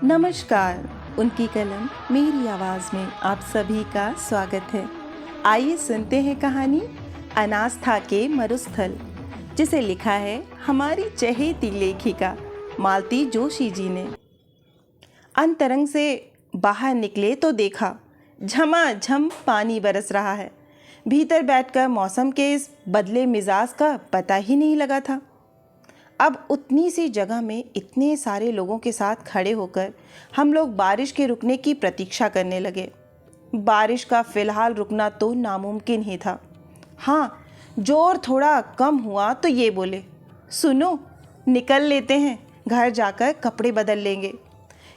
नमस्कार। उनकी कलम मेरी आवाज़ में आप सभी का स्वागत है। आइए सुनते हैं कहानी अनास्था के मरुस्थल, जिसे लिखा है हमारी चहेती लेखिका मालती जोशी जी ने। अंतरंग से बाहर निकले तो देखा झमाझम पानी बरस रहा है। भीतर बैठकर मौसम के इस बदले मिजाज का पता ही नहीं लगा था। अब उतनी सी जगह में इतने सारे लोगों के साथ खड़े होकर हम लोग बारिश के रुकने की प्रतीक्षा करने लगे। बारिश का फिलहाल रुकना तो नामुमकिन ही था। हाँ, जोर थोड़ा कम हुआ तो ये बोले, सुनो, निकल लेते हैं, घर जाकर कपड़े बदल लेंगे।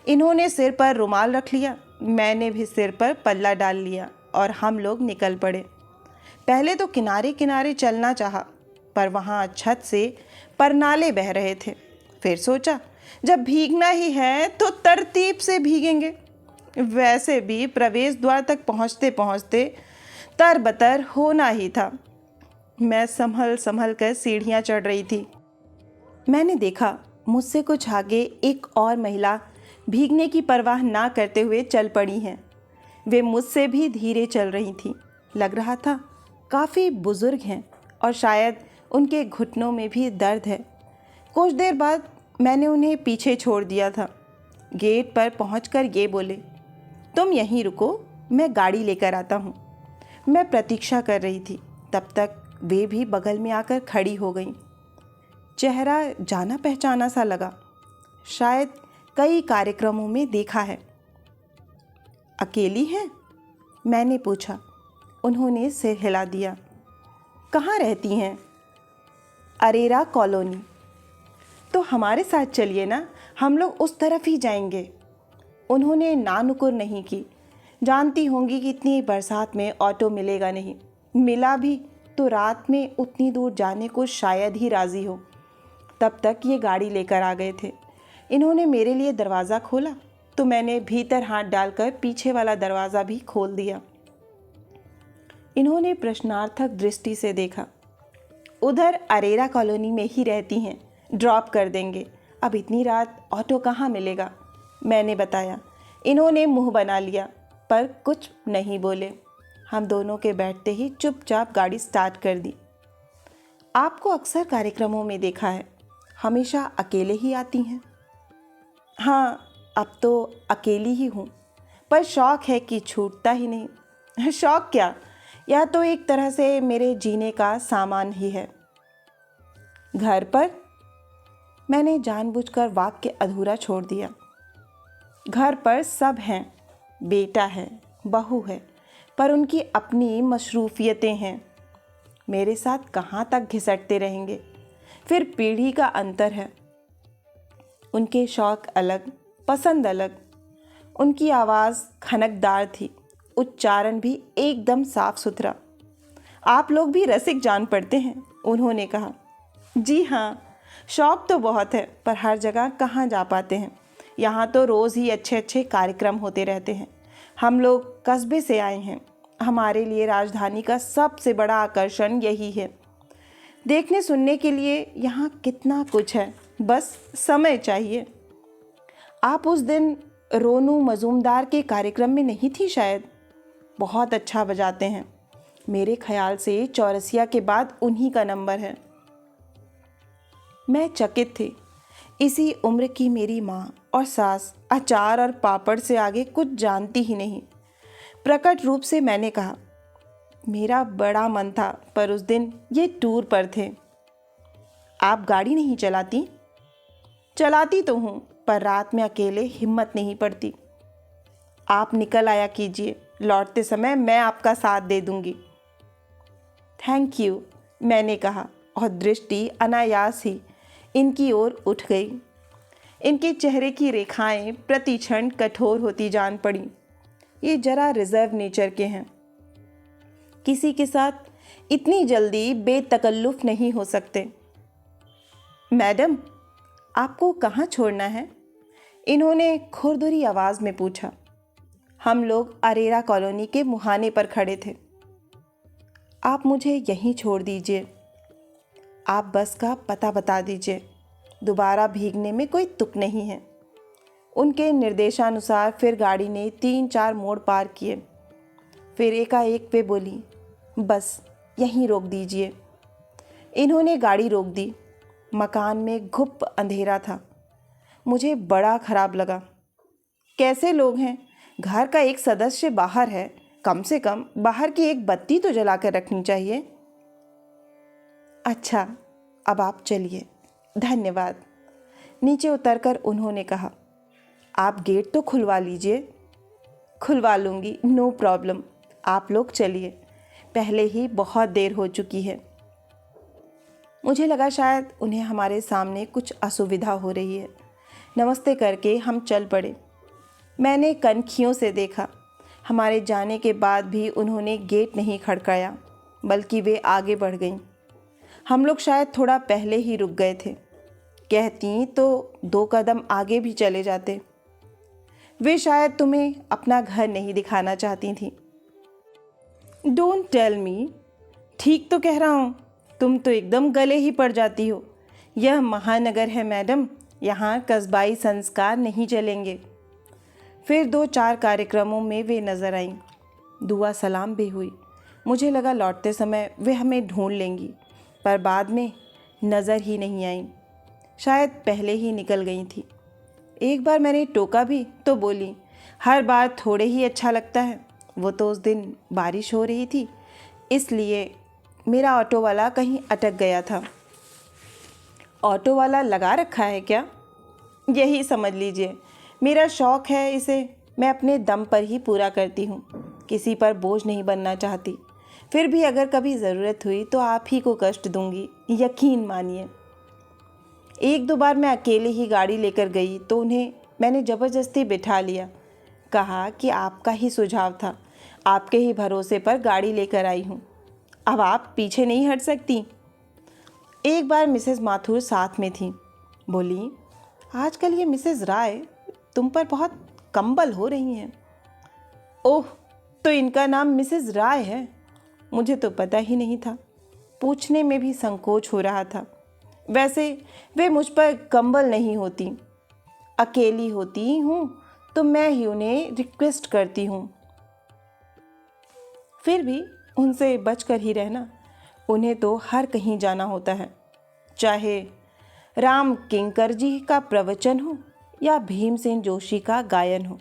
इन्होंने सिर पर रुमाल रख लिया, मैंने भी सिर पर पल्ला डाल लिया और हम लोग निकल पड़े। पहले तो किनारे किनारे चलना चाहा, पर वहाँ छत से परनाले बह रहे थे। फिर सोचा जब भीगना ही है तो तरतीब से भीगेंगे। वैसे भी प्रवेश द्वार तक पहुँचते पहुँचते तरबतर होना ही था। मैं संभल संभल कर सीढ़ियाँ चढ़ रही थी। मैंने देखा मुझसे कुछ आगे एक और महिला भीगने की परवाह ना करते हुए चल पड़ी हैं। वे मुझसे भी धीरे चल रही थीं। लग रहा था काफ़ी बुजुर्ग हैं और शायद उनके घुटनों में भी दर्द है। कुछ देर बाद मैंने उन्हें पीछे छोड़ दिया था। गेट पर पहुंचकर ये बोले, तुम यहीं रुको, मैं गाड़ी लेकर आता हूँ। मैं प्रतीक्षा कर रही थी, तब तक वे भी बगल में आकर खड़ी हो गईं। चेहरा जाना पहचाना सा लगा, शायद कई कार्यक्रमों में देखा है। अकेली हैं? मैंने पूछा। उन्होंने सिर हिला दिया। कहाँ रहती हैं? अरेरा कॉलोनी। तो हमारे साथ चलिए ना, हम लोग उस तरफ ही जाएंगे। उन्होंने नानुकुर नहीं की। जानती होंगी कि इतनी बरसात में ऑटो मिलेगा नहीं, मिला भी तो रात में उतनी दूर जाने को शायद ही राज़ी हो। तब तक ये गाड़ी लेकर आ गए थे। इन्होंने मेरे लिए दरवाज़ा खोला तो मैंने भीतर हाथ डालकर पीछे वाला दरवाज़ा भी खोल दिया। इन्होंने प्रश्नार्थक दृष्टि से देखा। उधर अरेरा कॉलोनी में ही रहती हैं, ड्रॉप कर देंगे। अब इतनी रात ऑटो कहाँ मिलेगा? मैंने बताया। इन्होंने मुंह बना लिया पर कुछ नहीं बोले। हम दोनों के बैठते ही चुपचाप गाड़ी स्टार्ट कर दी। आपको अक्सर कार्यक्रमों में देखा है, हमेशा अकेले ही आती हैं। हाँ, अब तो अकेली ही हूँ, पर शौक़ है कि छूटता ही नहीं। शौक़ क्या, यह तो एक तरह से मेरे जीने का सामान ही है। घर पर? मैंने जानबूझकर वाक्य अधूरा छोड़ दिया। घर पर सब हैं, बेटा है, बहू है, पर उनकी अपनी मसरूफियतें हैं। मेरे साथ कहाँ तक घिसटते रहेंगे? फिर पीढ़ी का अंतर है। उनके शौक़ अलग, पसंद अलग। उनकी आवाज़ खनकदार थी, उच्चारण भी एकदम साफ सुथरा। आप लोग भी रसिक जान पड़ते हैं, उन्होंने कहा। जी हाँ, शौक़ तो बहुत है, पर हर जगह कहाँ जा पाते हैं। यहाँ तो रोज़ ही अच्छे अच्छे कार्यक्रम होते रहते हैं। हम लोग कस्बे से आए हैं, हमारे लिए राजधानी का सबसे बड़ा आकर्षण यही है। देखने सुनने के लिए यहाँ कितना कुछ है, बस समय चाहिए। आप उस दिन रोनू मजूमदार के कार्यक्रम में नहीं थी शायद? बहुत अच्छा बजाते हैं। मेरे ख्याल से चौरसिया के बाद उन्हीं का नंबर है। मैं चकित थी। इसी उम्र की मेरी माँ और सास अचार और पापड़ से आगे कुछ जानती ही नहीं। प्रकट रूप से मैंने कहा, मेरा बड़ा मन था, पर उस दिन ये टूर पर थे। आप गाड़ी नहीं चलाती? चलाती तो हूँ, पर रात में अकेले हिम्मत नहीं पड़ती। आप निकल आया कीजिए, लौटते समय मैं आपका साथ दे दूंगी। थैंक यू, मैंने कहा और दृष्टि अनायास ही इनकी ओर उठ गई। इनके चेहरे की रेखाएं प्रतिक्षण कठोर होती जान पड़ी। ये जरा रिजर्व नेचर के हैं, किसी के साथ इतनी जल्दी बेतकल्लुफ नहीं हो सकते। मैडम, आपको कहाँ छोड़ना है? इन्होंने खुरदुरी आवाज़ में पूछा। हम लोग अरेरा कॉलोनी के मुहाने पर खड़े थे। आप मुझे यहीं छोड़ दीजिए। आप बस का पता बता दीजिए, दोबारा भीगने में कोई तुक नहीं है। उनके निर्देशानुसार फिर गाड़ी ने 3-4 मोड़ पार किए। फिर एकाएक वे बोली, बस यहीं रोक दीजिए। इन्होंने गाड़ी रोक दी। मकान में घुप अंधेरा था। मुझे बड़ा खराब लगा। कैसे लोग हैं? घर का एक सदस्य बाहर है, कम से कम बाहर की एक बत्ती तो जला कर रखनी चाहिए। अच्छा, अब आप चलिए, धन्यवाद। नीचे उतरकर उन्होंने कहा, आप गेट तो खुलवा लीजिए। खुलवा लूँगी, नो प्रॉब्लम। आप लोग चलिए, पहले ही बहुत देर हो चुकी है। मुझे लगा शायद उन्हें हमारे सामने कुछ असुविधा हो रही है। नमस्ते करके हम चल पड़े। मैंने कनखियों से देखा। हमारे जाने के बाद भी उन्होंने गेट नहीं खड़काया, बल्कि वे आगे बढ़ गईं। हम लोग शायद थोड़ा पहले ही रुक गए थे। कहती तो 2 कदम आगे भी चले जाते। वे शायद तुम्हें अपना घर नहीं दिखाना चाहती थीं। Don't tell me. ठीक तो कह रहा हूँ, तुम तो एकदम गले ही पड़ जाती हो। यह महानगर है मैडम, यहाँ कस्बाई संस्कार नहीं चलेंगे। फिर 2-4 कार्यक्रमों में वे नज़र आईं। दुआ सलाम भी हुई। मुझे लगा लौटते समय वे हमें ढूंढ लेंगी, पर बाद में नज़र ही नहीं आईं। शायद पहले ही निकल गई थी। एक बार मैंने टोका भी तो बोली, हर बार थोड़े ही अच्छा लगता है। वो तो उस दिन बारिश हो रही थी, इसलिए मेरा ऑटो वाला कहीं अटक गया था। ऑटो वाला लगा रखा है क्या? यही समझ लीजिए। मेरा शौक़ है, इसे मैं अपने दम पर ही पूरा करती हूँ। किसी पर बोझ नहीं बनना चाहती। फिर भी अगर कभी ज़रूरत हुई तो आप ही को कष्ट दूंगी, यकीन मानिए। 1-2 बार मैं अकेले ही गाड़ी लेकर गई तो उन्हें मैंने ज़बरदस्ती बिठा लिया। कहा कि आपका ही सुझाव था, आपके ही भरोसे पर गाड़ी लेकर आई हूँ। अब आप पीछे नहीं हट सकती। एक बार मिसेस माथुर साथ में थी। बोली, आजकल ये मिसेस राय तुम पर बहुत कंबल हो रही हैं। ओह, तो इनका नाम मिसेस राय है? मुझे तो पता ही नहीं था। पूछने में भी संकोच हो रहा था। वैसे वे मुझ पर कंबल नहीं होती। अकेली होती हूँ तो मैं ही उन्हें रिक्वेस्ट करती हूँ। फिर भी उनसे बचकर ही रहना। उन्हें तो हर कहीं जाना होता है, चाहे राम किंकर जी का प्रवचन हो या भीमसेन जोशी का गायन हो,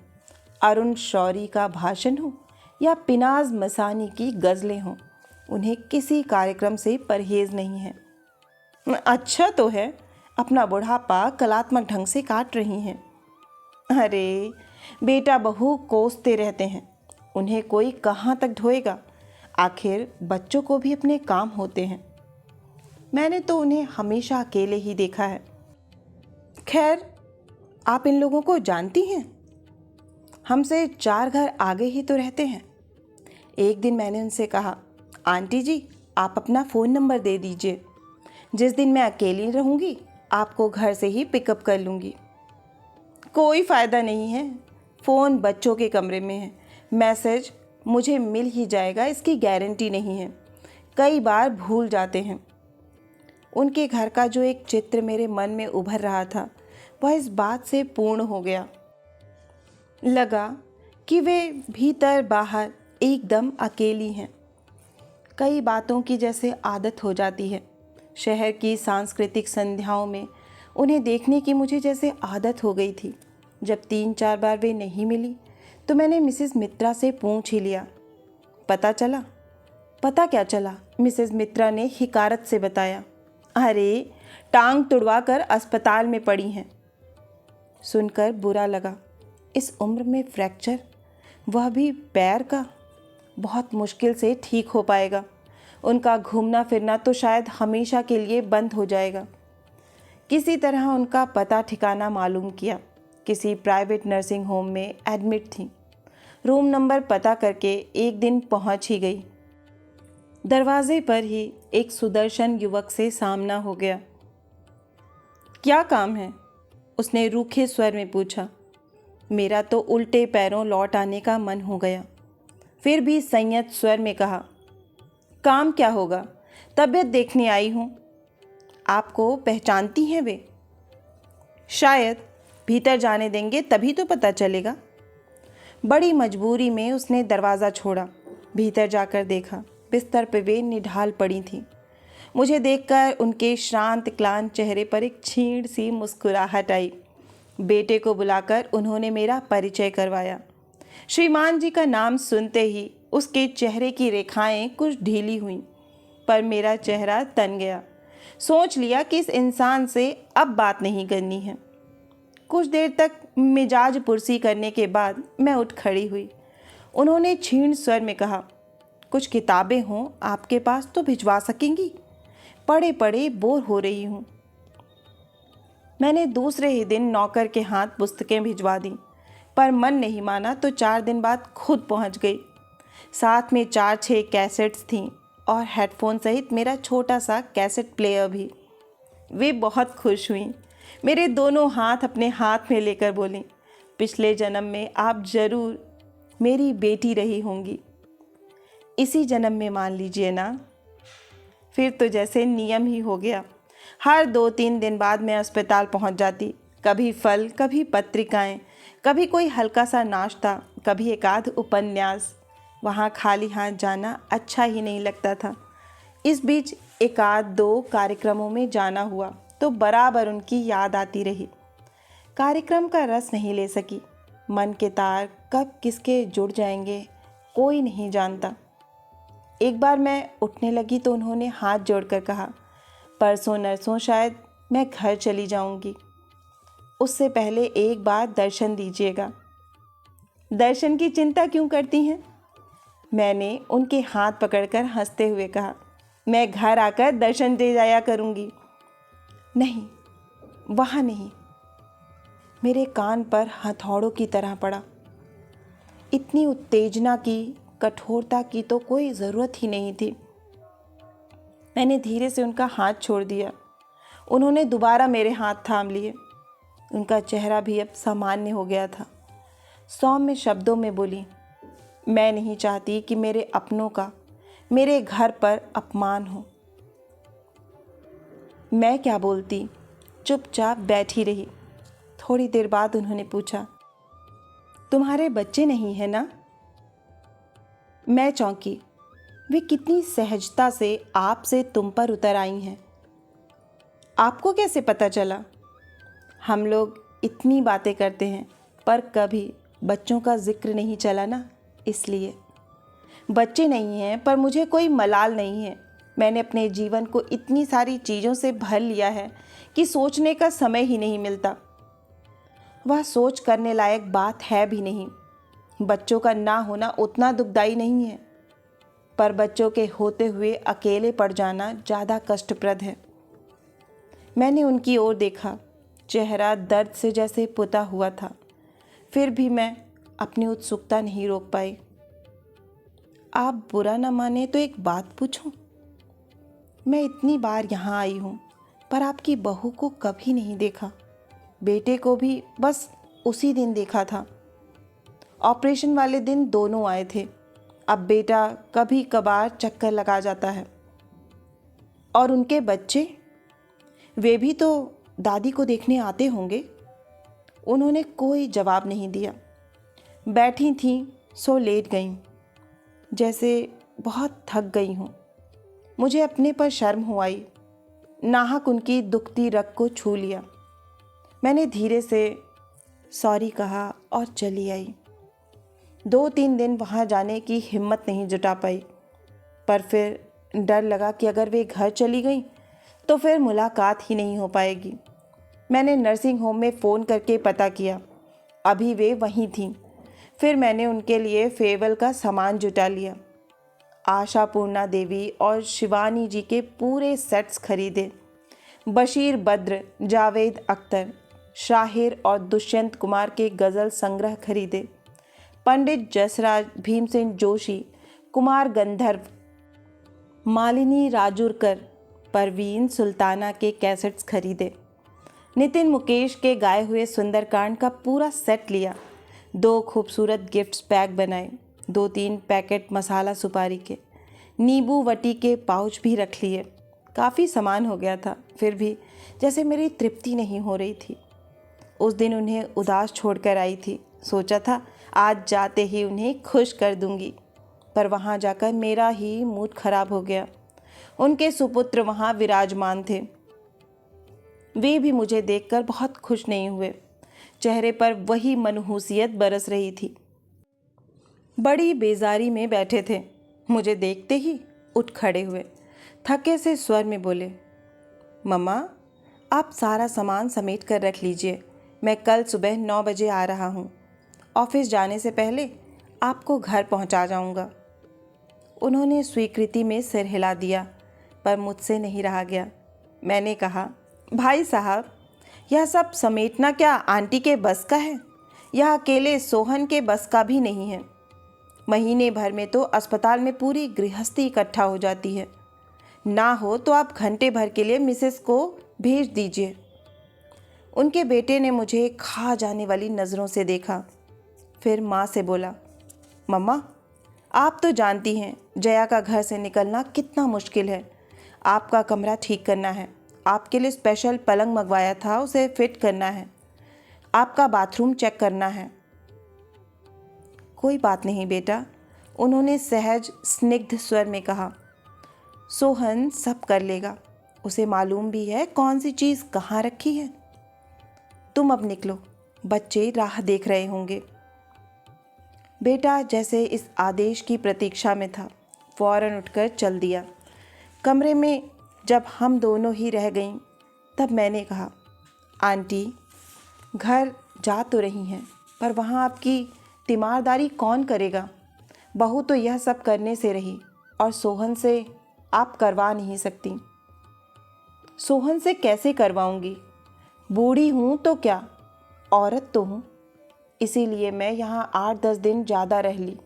अरुण शौरी का भाषण हो या पिनाज मसानी की गज़लें हों। उन्हें किसी कार्यक्रम से परहेज़ नहीं है। अच्छा तो है, अपना बुढ़ापा कलात्मक ढंग से काट रही हैं। अरे बेटा बहू कोसते रहते हैं, उन्हें कोई कहाँ तक ढोएगा। आखिर बच्चों को भी अपने काम होते हैं। मैंने तो उन्हें हमेशा अकेले ही देखा है। खैर, आप इन लोगों को जानती हैं? हमसे 4 घर आगे ही तो रहते हैं। एक दिन मैंने उनसे कहा, आंटी जी आप अपना फ़ोन नंबर दे दीजिए। जिस दिन मैं अकेली रहूँगी आपको घर से ही पिकअप कर लूँगी। कोई फ़ायदा नहीं है, फ़ोन बच्चों के कमरे में है। मैसेज मुझे मिल ही जाएगा, इसकी गारंटी नहीं है। कई बार भूल जाते हैं। उनके घर का जो एक चित्र मेरे मन में उभर रहा था वह इस बात से पूर्ण हो गया। लगा कि वे भीतर बाहर एकदम अकेली हैं। कई बातों की जैसे आदत हो जाती है। शहर की सांस्कृतिक संध्याओं में उन्हें देखने की मुझे जैसे आदत हो गई थी। जब 3-4 बार वे नहीं मिली तो मैंने मिसेस मित्रा से पूछ ही लिया। पता चला? पता क्या चला, मिसेस मित्रा ने हिकारत से बताया, अरे टांग तुड़वा कर अस्पताल में पड़ी हैं। सुनकर बुरा लगा। इस उम्र में फ्रैक्चर, वह भी पैर का, बहुत मुश्किल से ठीक हो पाएगा। उनका घूमना फिरना तो शायद हमेशा के लिए बंद हो जाएगा। किसी तरह उनका पता ठिकाना मालूम किया। किसी प्राइवेट नर्सिंग होम में एडमिट थी। रूम नंबर पता करके एक दिन पहुंच ही गई। दरवाजे पर ही एक सुदर्शन युवक से सामना हो गया। क्या काम है? उसने रूखे स्वर में पूछा। मेरा तो उल्टे पैरों लौट आने का मन हो गया। फिर भी संयत स्वर में कहा, काम क्या होगा, तबीयत देखने आई हूँ। आपको पहचानती हैं वे? शायद, भीतर जाने देंगे तभी तो पता चलेगा। बड़ी मजबूरी में उसने दरवाज़ा छोड़ा। भीतर जाकर देखा, बिस्तर पे वे निढाल पड़ी थीं। मुझे देखकर उनके श्रांत क्लांत चेहरे पर एक क्षीण सी मुस्कुराहट आई। बेटे को बुलाकर उन्होंने मेरा परिचय करवाया। श्रीमान जी का नाम सुनते ही उसके चेहरे की रेखाएं कुछ ढीली हुईं, पर मेरा चेहरा तन गया। सोच लिया कि इस इंसान से अब बात नहीं करनी है। कुछ देर तक मिजाज पुरसी करने के बाद मैं उठ खड़ी हुई। उन्होंने क्षीण स्वर में कहा, कुछ किताबें हों आपके पास तो भिजवा सकेंगी? पढ़े पढ़े बोर हो रही हूँ। मैंने दूसरे ही दिन नौकर के हाथ पुस्तकें भिजवा दी, पर मन नहीं माना तो 4 दिन बाद खुद पहुँच गई। साथ में 4-6 कैसेट्स थीं और हेडफोन सहित मेरा छोटा सा कैसेट प्लेयर भी। वे बहुत खुश हुईं। मेरे दोनों हाथ अपने हाथ में लेकर बोलीं, पिछले जन्म में आप ज़रूर मेरी बेटी रही होंगी। इसी जन्म में मान लीजिए ना। फिर तो जैसे नियम ही हो गया। हर 2-3 दिन बाद मैं अस्पताल पहुंच जाती। कभी फल, कभी पत्रिकाएं, कभी कोई हल्का सा नाश्ता, कभी एक आध उपन्यास। वहाँ खाली हाथ जाना अच्छा ही नहीं लगता था। इस बीच 1-2 कार्यक्रमों में जाना हुआ तो बराबर उनकी याद आती रही। कार्यक्रम का रस नहीं ले सकी। मन के तार कब किसके जुड़ जाएंगे कोई नहीं जानता। एक बार मैं उठने लगी तो उन्होंने हाथ जोड़कर कहा, परसों नरसों शायद मैं घर चली जाऊंगी। उससे पहले एक बार दर्शन दीजिएगा। दर्शन की चिंता क्यों करती हैं? मैंने उनके हाथ पकड़कर हंसते हुए कहा, मैं घर आकर दर्शन दे जाया करूंगी। नहीं, वहाँ नहीं। मेरे कान पर हथौड़ों की तरह पड़ा। इतनी उत्तेजना की, कठोरता की तो कोई ज़रूरत ही नहीं थी। मैंने धीरे से उनका हाथ छोड़ दिया। उन्होंने दोबारा मेरे हाथ थाम लिए। उनका चेहरा भी अब सामान्य हो गया था। सौम्य शब्दों में बोली, मैं नहीं चाहती कि मेरे अपनों का मेरे घर पर अपमान हो। मैं क्या बोलती, चुपचाप बैठी रही। थोड़ी देर बाद उन्होंने पूछा, तुम्हारे बच्चे नहीं हैं ना? मैं चौंकी। वे कितनी सहजता से आपसे तुम पर उतर आई हैं। आपको कैसे पता चला? हम लोग इतनी बातें करते हैं पर कभी बच्चों का जिक्र नहीं चला ना, इसलिए। बच्चे नहीं हैं पर मुझे कोई मलाल नहीं है। मैंने अपने जीवन को इतनी सारी चीज़ों से भर लिया है कि सोचने का समय ही नहीं मिलता। वह सोच करने लायक बात है भी नहीं। बच्चों का ना होना उतना दुखदाई नहीं है, पर बच्चों के होते हुए अकेले पड़ जाना ज़्यादा कष्टप्रद है। मैंने उनकी ओर देखा। चेहरा दर्द से जैसे पुता हुआ था। फिर भी मैं अपनी उत्सुकता नहीं रोक पाई। आप बुरा ना माने तो एक बात पूछूं? मैं इतनी बार यहाँ आई हूँ पर आपकी बहू को कभी नहीं देखा। बेटे को भी बस उसी दिन देखा था। ऑपरेशन वाले दिन दोनों आए थे। अब बेटा कभी कभार चक्कर लगा जाता है। और उनके बच्चे, वे भी तो दादी को देखने आते होंगे। उन्होंने कोई जवाब नहीं दिया। बैठी थीं सो लेट गईं, जैसे बहुत थक गई हूँ। मुझे अपने पर शर्म हो आई। नाहक उनकी दुखती रग को छू लिया। मैंने धीरे से सॉरी कहा और चली आई। 2-3 दिन वहाँ जाने की हिम्मत नहीं जुटा पाई, पर फिर डर लगा कि अगर वे घर चली गईं तो फिर मुलाकात ही नहीं हो पाएगी। मैंने नर्सिंग होम में फ़ोन करके पता किया, अभी वे वहीं थीं। फिर मैंने उनके लिए फेयरवेल का सामान जुटा लिया। आशा पूर्णा देवी और शिवानी जी के पूरे सेट्स खरीदे। बशीर बद्र, जावेद अख्तर, शाहिर और दुष्यंत कुमार के गज़ल संग्रह खरीदे। पंडित जसराज, भीमसेन जोशी, कुमार गंधर्व, मालिनी राजुरकर, परवीन सुल्ताना के कैसेट्स खरीदे। नितिन मुकेश के गाए हुए सुंदरकांड का पूरा सेट लिया। 2 खूबसूरत गिफ्ट्स पैक बनाए। 2-3 पैकेट मसाला सुपारी के, नींबू वटी के पाउच भी रख लिए। काफ़ी सामान हो गया था, फिर भी जैसे मेरी तृप्ति नहीं हो रही थी। उस दिन उन्हें उदास छोड़कर आई थी। सोचा था आज जाते ही उन्हें खुश कर दूंगी, पर वहाँ जाकर मेरा ही मूड खराब हो गया। उनके सुपुत्र वहाँ विराजमान थे। वे भी मुझे देखकर बहुत खुश नहीं हुए। चेहरे पर वही मनहूसियत बरस रही थी। बड़ी बेजारी में बैठे थे। मुझे देखते ही उठ खड़े हुए, थके से स्वर में बोले, मम्मा आप सारा सामान समेट कर रख लीजिए, मैं कल सुबह 9 बजे आ रहा हूँ। ऑफिस जाने से पहले आपको घर पहुँचा जाऊँगा। उन्होंने स्वीकृति में सिर हिला दिया, पर मुझसे नहीं रहा गया। मैंने कहा, भाई साहब, यह सब समेटना क्या आंटी के बस का है? यह अकेले सोहन के बस का भी नहीं है। महीने भर में तो अस्पताल में पूरी गृहस्थी इकट्ठा हो जाती है। ना हो तो आप घंटे भर के लिए मिसेस को भेज दीजिए। उनके बेटे ने मुझे खा जाने वाली नज़रों से देखा, फिर माँ से बोला, मम्मा आप तो जानती हैं जया का घर से निकलना कितना मुश्किल है। आपका कमरा ठीक करना है, आपके लिए स्पेशल पलंग मंगवाया था, उसे फिट करना है, आपका बाथरूम चेक करना है। कोई बात नहीं बेटा, उन्होंने सहज स्निग्ध स्वर में कहा। सोहन सब कर लेगा, उसे मालूम भी है कौन सी चीज़ कहाँ रखी है। तुम अब निकलो, बच्चे राह देख रहे होंगे। बेटा जैसे इस आदेश की प्रतीक्षा में था, फौरन उठकर चल दिया। कमरे में जब हम दोनों ही रह गईं, तब मैंने कहा, आंटी घर जा तो रही हैं, पर वहाँ आपकी तीमारदारी कौन करेगा? बहू तो यह सब करने से रही, और सोहन से आप करवा नहीं सकती। सोहन से कैसे करवाऊंगी? बूढ़ी हूँ तो क्या, औरत तो हूँ। इसीलिए मैं यहाँ 8-10 दिन ज़्यादा रह ली।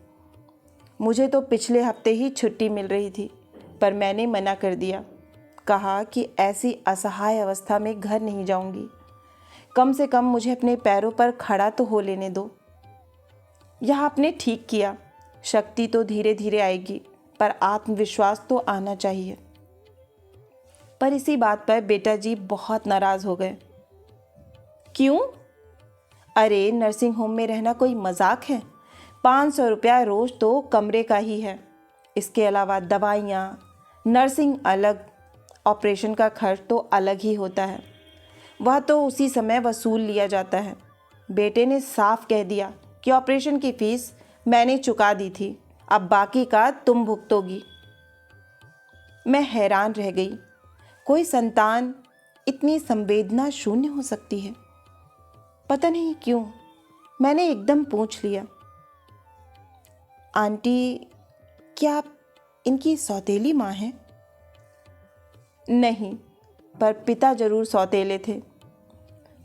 मुझे तो पिछले हफ्ते ही छुट्टी मिल रही थी, पर मैंने मना कर दिया। कहा कि ऐसी असहाय अवस्था में घर नहीं जाऊंगी। कम से कम मुझे अपने पैरों पर खड़ा तो हो लेने दो। यह आपने ठीक किया। शक्ति तो धीरे धीरे आएगी, पर आत्मविश्वास तो आना चाहिए। पर इसी बात पर बेटा जी बहुत नाराज़ हो गए। क्यों? अरे नर्सिंग होम में रहना कोई मजाक है? 500 रुपया रोज़ तो कमरे का ही है। इसके अलावा दवाइयाँ, नर्सिंग अलग, ऑपरेशन का खर्च तो अलग ही होता है। वह तो उसी समय वसूल लिया जाता है। बेटे ने साफ कह दिया कि ऑपरेशन की फीस मैंने चुका दी थी, अब बाकी का तुम भुगतोगी। मैं हैरान रह गई। कोई संतान इतनी संवेदना शून्य हो सकती है? पता नहीं क्यों मैंने एकदम पूछ लिया, आंटी क्या आप इनकी सौतेली माँ हैं? नहीं, पर पिता जरूर सौतेले थे।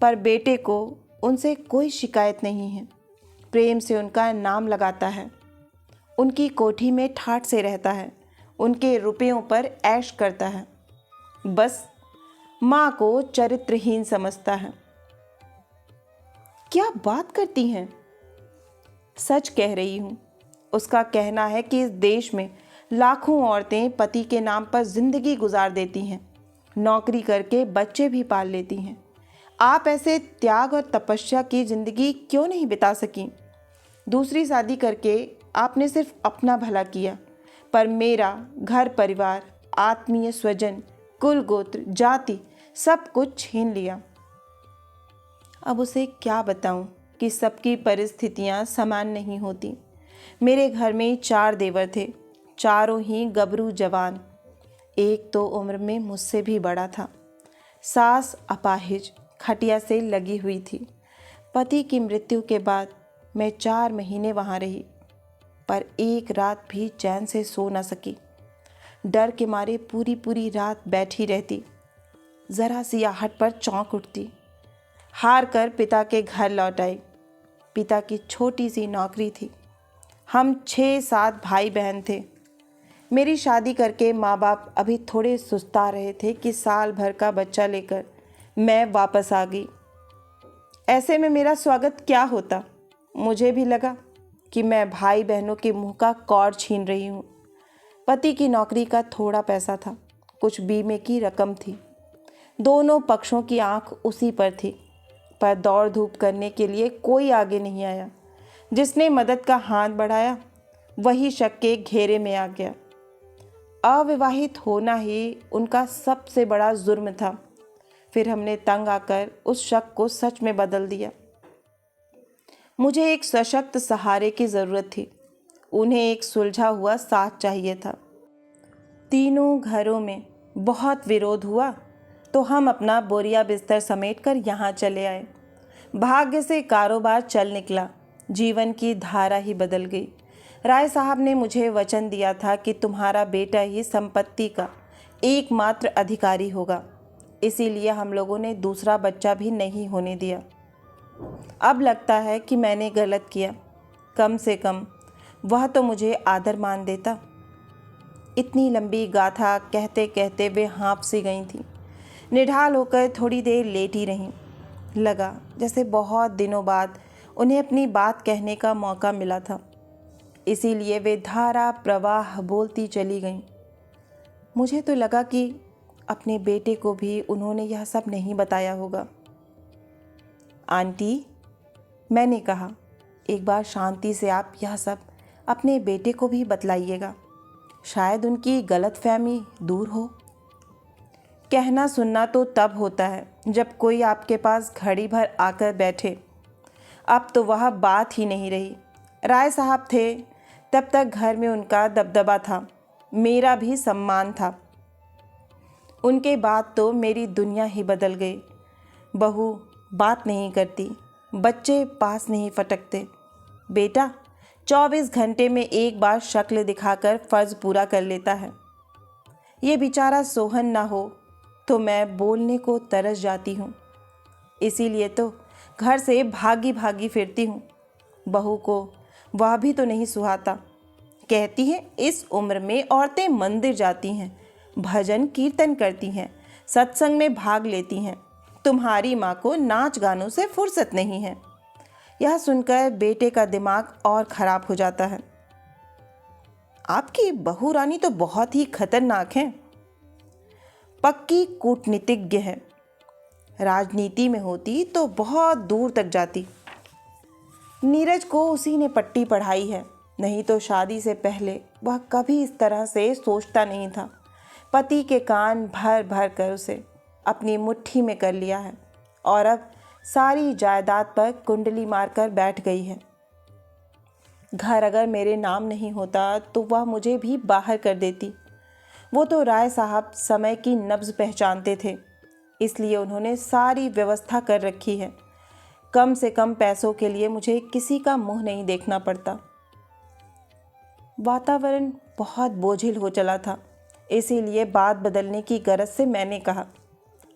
पर बेटे को उनसे कोई शिकायत नहीं है। प्रेम से उनका नाम लगाता है, उनकी कोठी में ठाठ से रहता है, उनके रुपयों पर ऐश करता है। बस माँ को चरित्रहीन समझता है। क्या बात करती हैं? सच कह रही हूँ। उसका कहना है कि इस देश में लाखों औरतें पति के नाम पर जिंदगी गुजार देती हैं, नौकरी करके बच्चे भी पाल लेती हैं। आप ऐसे त्याग और तपस्या की जिंदगी क्यों नहीं बिता सकी? दूसरी शादी करके आपने सिर्फ अपना भला किया, पर मेरा घर परिवार, आत्मीय स्वजन, कुल गोत्र, जाति सब कुछ छीन लिया। अब उसे क्या बताऊं कि सबकी परिस्थितियां समान नहीं होती। मेरे घर में 4 देवर थे, चारों ही गबरू जवान। एक तो उम्र में मुझसे भी बड़ा था। सास अपाहिज, खटिया से लगी हुई थी। पति की मृत्यु के बाद मैं 4 महीने वहाँ रही, पर एक रात भी चैन से सो न सकी। डर के मारे पूरी पूरी रात बैठी रहती, ज़रा सी आहट पर चौंक उठती। हार कर पिता के घर लौट आई। पिता की छोटी सी नौकरी थी। हम 6-7 भाई बहन थे। मेरी शादी करके माँ बाप अभी थोड़े सुस्ता रहे थे कि साल भर का बच्चा लेकर मैं वापस आ गई। ऐसे में मेरा स्वागत क्या होता? मुझे भी लगा कि मैं भाई बहनों के मुंह का कौर छीन रही हूँ। पति की नौकरी का थोड़ा पैसा था, कुछ बीमे की रकम थी। दोनों पक्षों की आंख उसी पर थी। पर दौड़ धूप करने के लिए कोई आगे नहीं आया। जिसने मदद का हाथ बढ़ाया वही शक के घेरे में आ गया। अविवाहित होना ही उनका सबसे बड़ा जुर्म था। फिर हमने तंग आकर उस शक को सच में बदल दिया। मुझे एक सशक्त सहारे की ज़रूरत थी। उन्हें एक सुलझा हुआ साथ चाहिए था। तीनों घरों में बहुत विरोध हुआ तो हम अपना बोरिया बिस्तर समेटकर यहाँ चले आए। भाग्य से कारोबार चल निकला। जीवन की धारा ही बदल गई। राय साहब ने मुझे वचन दिया था कि तुम्हारा बेटा ही संपत्ति का एकमात्र अधिकारी होगा। इसीलिए हम लोगों ने दूसरा बच्चा भी नहीं होने दिया। अब लगता है कि मैंने गलत किया। कम से कम वह तो मुझे आदर मान देता। इतनी लंबी गाथा कहते कहते वे हाँफ सी गई थीं। निढाल होकर थोड़ी देर लेटी रहीं। लगा जैसे बहुत दिनों बाद उन्हें अपनी बात कहने का मौका मिला था। इसीलिए वे धारा प्रवाह बोलती चली गईं। मुझे तो लगा कि अपने बेटे को भी उन्होंने यह सब नहीं बताया होगा। आंटी, मैंने कहा, एक बार शांति से आप यह सब अपने बेटे को भी बतलाइएगा। शायद उनकी गलतफहमी दूर हो। कहना सुनना तो तब होता है जब कोई आपके पास घड़ी भर आकर बैठे। अब तो वह बात ही नहीं रही। राय साहब थे तब तक घर में उनका दबदबा था, मेरा भी सम्मान था। उनके बाद तो मेरी दुनिया ही बदल गई। बहू बात नहीं करती, बच्चे पास नहीं फटकते। बेटा 24 घंटे में एक बार शक्ल दिखाकर फ़र्ज़ पूरा कर लेता है। ये बेचारा सोहन ना हो तो मैं बोलने को तरस जाती हूँ। इसीलिए तो घर से भागी भागी फिरती हूँ। बहू को वह भी तो नहीं सुहाता। कहती है इस उम्र में औरतें मंदिर जाती हैं, भजन कीर्तन करती हैं, सत्संग में भाग लेती हैं। तुम्हारी माँ को नाच गानों से फुर्सत नहीं है। यह सुनकर बेटे का दिमाग और ख़राब हो जाता है। आपकी बहू रानी तो बहुत ही खतरनाक है। पक्की कूटनीतिज्ञ है। राजनीति में होती तो बहुत दूर तक जाती। नीरज को उसी ने पट्टी पढ़ाई है, नहीं तो शादी से पहले वह कभी इस तरह से सोचता नहीं था। पति के कान भर भर कर उसे अपनी मुट्ठी में कर लिया है और अब सारी जायदाद पर कुंडली मारकर बैठ गई है। घर अगर मेरे नाम नहीं होता तो वह मुझे भी बाहर कर देती। वो तो राय साहब समय की नब्ज़ पहचानते थे, इसलिए उन्होंने सारी व्यवस्था कर रखी है। कम से कम पैसों के लिए मुझे किसी का मुंह नहीं देखना पड़ता। वातावरण बहुत बोझिल हो चला था, इसीलिए बात बदलने की गरज से मैंने कहा,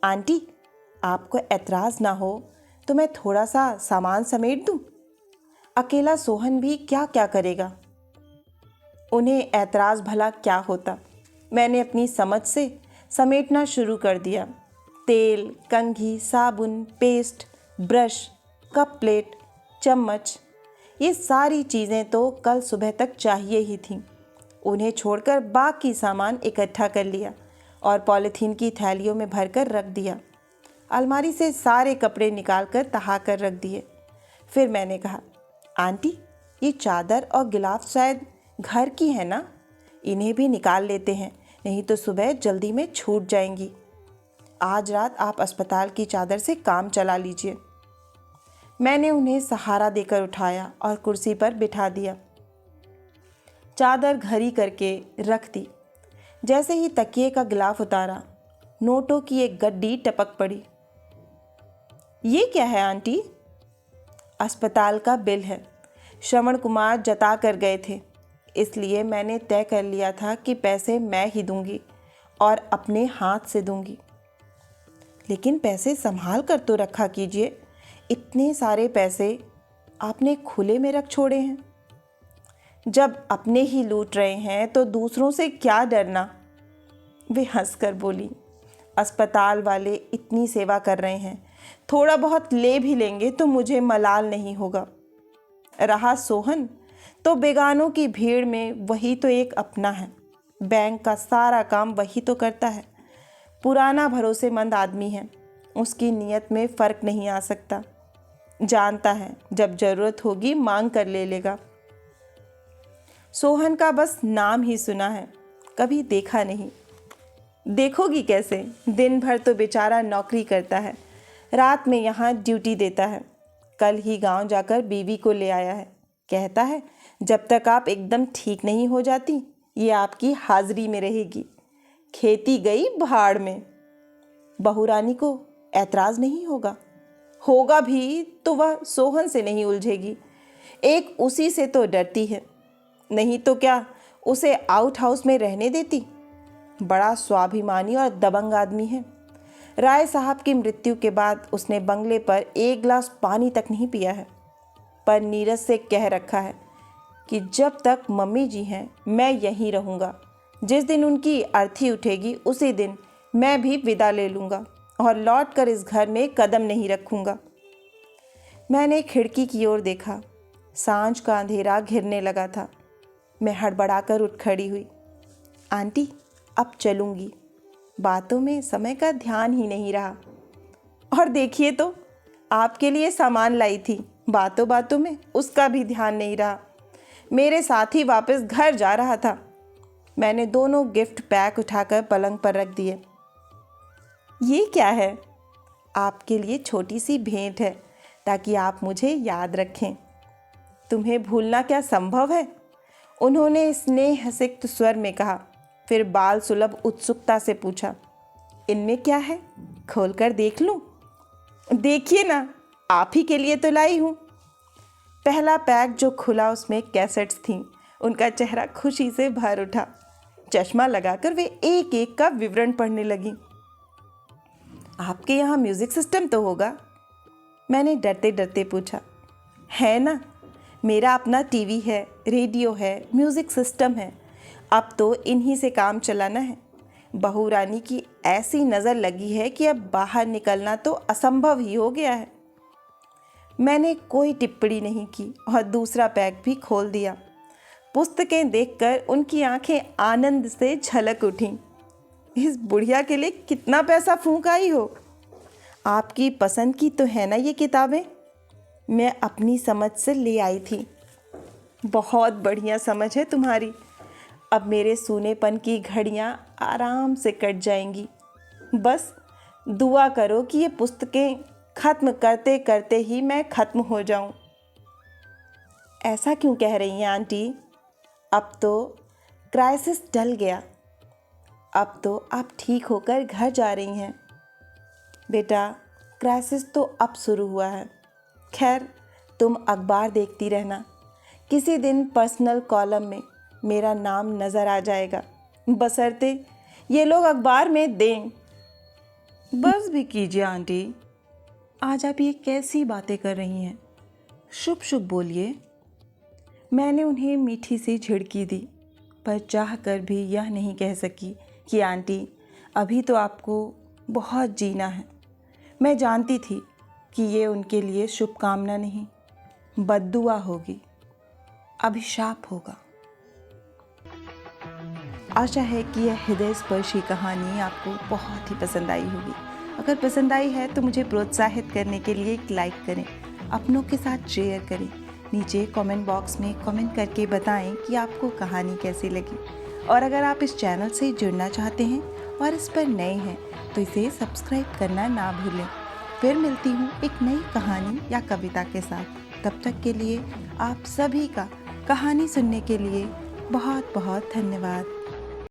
आंटी, आपको एतराज़ ना हो तो मैं थोड़ा सा सामान समेट दूं? अकेला सोहन भी क्या क्या करेगा। उन्हें एतराज़ भला क्या होता। मैंने अपनी समझ से समेटना शुरू कर दिया। तेल, कंघी, साबुन, पेस्ट, ब्रश, कप प्लेट, चम्मच, ये सारी चीज़ें तो कल सुबह तक चाहिए ही थीं। उन्हें छोड़कर बाकी सामान इकट्ठा कर लिया और पॉलीथीन की थैलियों में भरकर रख दिया। अलमारी से सारे कपड़े निकालकर तहा कर रख दिए। फिर मैंने कहा, आंटी, ये चादर और गिलाफ शायद घर की है ना? इन्हें भी निकाल लेते हैं, नहीं तो सुबह जल्दी में छूट जाएंगी। आज रात आप अस्पताल की चादर से काम चला लीजिए। मैंने उन्हें सहारा देकर उठाया और कुर्सी पर बिठा दिया। चादर घरी करके रख दी। जैसे ही तकिए का गिलाफ उतारा, नोटों की एक गड्डी टपक पड़ी। ये क्या है आंटी? अस्पताल का बिल है। श्रवण कुमार जता कर गए थे, इसलिए मैंने तय कर लिया था कि पैसे मैं ही दूंगी और अपने हाथ से दूंगी। लेकिन पैसे संभाल कर तो रखा कीजिए। इतने सारे पैसे आपने खुले में रख छोड़े हैं। जब अपने ही लूट रहे हैं तो दूसरों से क्या डरना। वे हंसकर बोली, अस्पताल वाले इतनी सेवा कर रहे हैं, थोड़ा बहुत ले भी लेंगे तो मुझे मलाल नहीं होगा। रहा सोहन, तो बेगानों की भीड़ में वही तो एक अपना है। बैंक का सारा काम वही तो करता है। पुराना भरोसेमंद आदमी है, उसकी नीयत में फ़र्क नहीं आ सकता। जानता है जब ज़रूरत होगी मांग कर ले लेगा। सोहन का बस नाम ही सुना है, कभी देखा नहीं। देखोगी कैसे, दिन भर तो बेचारा नौकरी करता है, रात में यहाँ ड्यूटी देता है। कल ही गांव जाकर बीवी को ले आया है। कहता है जब तक आप एकदम ठीक नहीं हो जाती ये आपकी हाजिरी में रहेगी। खेती गई भाड़ में। बहू रानी को ऐतराज़ नहीं होगा, होगा भी तो वह सोहन से नहीं उलझेगी। एक उसी से तो डरती है, नहीं तो क्या उसे आउट हाउस में रहने देती। बड़ा स्वाभिमानी और दबंग आदमी है। राय साहब की मृत्यु के बाद उसने बंगले पर एक गिलास पानी तक नहीं पिया है, पर नीरज से कह रखा है कि जब तक मम्मी जी हैं मैं यहीं रहूँगा। जिस दिन उनकी अर्थी उठेगी उसी दिन मैं भी विदा ले लूँगा और लौटकर इस घर में कदम नहीं रखूँगा। मैंने खिड़की की ओर देखा। सांझ का अंधेरा घिरने लगा था। मैं हड़बड़ाकर उठ खड़ी हुई। आंटी, अब चलूँगी। बातों में समय का ध्यान ही नहीं रहा। और देखिए तो आपके लिए सामान लाई थी, बातों बातों में उसका भी ध्यान नहीं रहा। मेरे साथ ही वापस घर जा रहा था। मैंने दोनों गिफ्ट पैक उठाकर पलंग पर रख दिए। ये क्या है? आपके लिए छोटी सी भेंट है, ताकि आप मुझे याद रखें। तुम्हें भूलना क्या संभव है? उन्होंने स्नेह सिक्त स्वर में कहा, फिर बाल सुलभ उत्सुकता से पूछा, इनमें क्या है? खोलकर देख लूं? देखिए ना, आप ही के लिए तो लाई हूँ। पहला पैक जो खुला उसमें कैसेट्स थीं। उनका चेहरा खुशी से भर उठा। चश्मा लगाकर वे एक एक का विवरण पढ़ने लगी। आपके यहाँ म्यूज़िक सिस्टम तो होगा? मैंने डरते डरते पूछा। है ना, मेरा अपना टीवी है, रेडियो है, म्यूज़िक सिस्टम है। अब तो इन्हीं से काम चलाना है। बहू रानी की ऐसी नज़र लगी है कि अब बाहर निकलना तो असंभव ही हो गया है। मैंने कोई टिप्पणी नहीं की और दूसरा पैक भी खोल दिया। पुस्तकें देखकर उनकी आंखें आनंद से झलक उठीं। इस बुढ़िया के लिए कितना पैसा फूंक आई हो? आपकी पसंद की तो है ना ये किताबें? मैं अपनी समझ से ले आई थी। बहुत बढ़िया समझ है तुम्हारी। अब मेरे सूनेपन की घड़ियाँ आराम से कट जाएंगी। बस दुआ करो कि ये पुस्तकें ख़त्म करते करते ही मैं ख़त्म हो जाऊं। ऐसा क्यों कह रही हैं आंटी? अब तो क्राइसिस टल गया। अब तो आप ठीक होकर घर जा रही हैं। बेटा, क्राइसिस तो अब शुरू हुआ है। खैर, तुम अखबार देखती रहना। किसी दिन पर्सनल कॉलम में मेरा नाम नज़र आ जाएगा, बशर्ते ये लोग अखबार में दें। बस भी कीजिए आंटी, आज आप ये कैसी बातें कर रही हैं? शुभ शुभ बोलिए। मैंने उन्हें मीठी सी झिड़की दी, पर चाह कर भी यह नहीं कह सकी कि आंटी, अभी तो आपको बहुत जीना है। मैं जानती थी कि ये उनके लिए शुभकामना नहीं, बद्दुआ होगी, अभिशाप होगा। आशा है कि यह हृदय स्पर्शी कहानी आपको बहुत ही पसंद आई होगी। अगर पसंद आई है तो मुझे प्रोत्साहित करने के लिए एक लाइक करें, अपनों के साथ शेयर करें। नीचे कमेंट बॉक्स में कमेंट करके बताएं कि आपको कहानी कैसी लगी। और अगर आप इस चैनल से जुड़ना चाहते हैं और इस पर नए हैं तो इसे सब्सक्राइब करना ना भूलें। फिर मिलती हूँ एक नई कहानी या कविता के साथ। तब तक के लिए आप सभी का कहानी सुनने के लिए बहुत बहुत धन्यवाद।